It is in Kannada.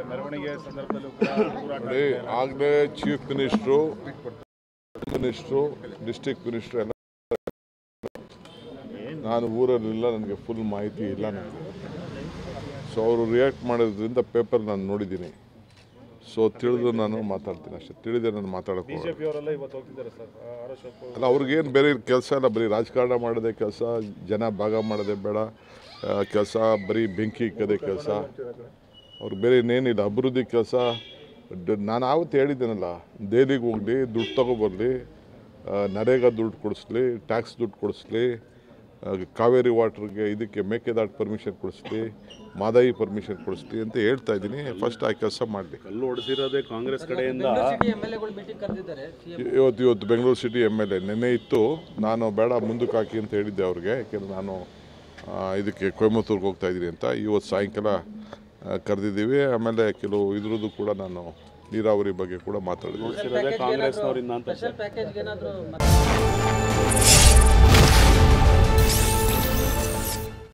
ಮೆರವಣಿಗೆ ಆಗಲೇ ಚೀಫ್ ಮಿನಿಸ್ಟ್ರು ಡಿಸ್ಟ್ರಿಕ್ಟ್ ಮಿನಿಸ್ಟ್ರು ಎಲ್ಲ ನಾನು ಊರಲ್ಲಿಲ್ಲ, ನನಗೆ ಫುಲ್ ಮಾಹಿತಿ ಇಲ್ಲ ನನಗೆ. ಸೊ ಅವರು ರಿಯಾಕ್ಟ್ ಮಾಡೋದ್ರಿಂದ ಪೇಪರ್ ನಾನು ನೋಡಿದ್ದೀನಿ. ಸೊ ತಿಳಿದು ನಾನು ಮಾತಾಡ್ತೀನಿ ಅಷ್ಟೇ, ತಿಳಿದೆ ನಾನು ಮಾತಾಡೋಕೆ ಅಲ್ಲ. ಅವ್ರಿಗೇನು ಬೇರೆ ಕೆಲಸ ಇಲ್ಲ, ಬರೀ ರಾಜಕಾರಣ ಮಾಡೋದೇ ಕೆಲಸ, ಜನ ಭಾಗ ಮಾಡೋದೇ ಬೇಡ ಕೆಲಸ, ಬರೀ ಬೆಂಕಿ ಇಕ್ಕದೇ ಕೆಲಸ. ಅವ್ರಿಗೆ ಬೇರೆ ಇನ್ನೇನಿಲ್ಲ, ಅಭಿವೃದ್ಧಿ ಕೆಲಸ. ನಾನು ಆವತ್ತು ಹೇಳಿದ್ದೇನಲ್ಲ, ದೆಹಲಿಗೆ ಹೋಗಲಿ, ದುಡ್ಡು ತೊಗೊಬರಲಿ, ನರೇಗಾ ದುಡ್ಡು ಕೊಡಿಸ್ಲಿ, ಟ್ಯಾಕ್ಸ್ ದುಡ್ಡು ಕೊಡಿಸ್ಲಿ, ಕಾವೇರಿ ವಾಟರ್ಗೆ ಇದಕ್ಕೆ ಮೇಕೆದಾಟು ಪರ್ಮಿಷನ್ ಕೊಡಿಸ್ಲಿ, ಮಾದಾಯಿ ಪರ್ಮಿಷನ್ ಕೊಡಿಸ್ಲಿ ಅಂತ ಹೇಳ್ತಾ ಇದ್ದೀನಿ. ಫಸ್ಟ್ ಆ ಕೆಲಸ ಮಾಡಲಿ. ಕಲ್ಲು ಹೊಡೆಸಿರೋದೇ ಕಾಂಗ್ರೆಸ್ ಕಡೆಯಿಂದ. ಇವತ್ತು ಬೆಂಗಳೂರು ಸಿಟಿ MLA ನೆನ್ನೆ ಇತ್ತು. ನಾನು ಬೇಡ ಮುಂದಕ್ಕೆ ಹಾಕಿ ಅಂತ ಹೇಳಿದ್ದೆ ಅವ್ರಿಗೆ, ಯಾಕೆಂದರೆ ನಾನು ಇದಕ್ಕೆ ಕೊಯಮತ್ತೂರಿಗೆ ಹೋಗ್ತಾ ಇದ್ದೀನಿ ಅಂತ. ಇವತ್ತು ಸಾಯಂಕಾಲ ಕರೆದಿದ್ದೀವಿ. ಆಮೇಲೆ ಕೆಲವು ಇದ್ರದ್ದು ಕೂಡ ನಾನು ನೀರಾವರಿ ಬಗ್ಗೆ ಕೂಡ ಮಾತಾಡಿದ್ದೀನಿ. ಕಾಂಗ್ರೆಸ್ನವರಿಂದ ಅಂತ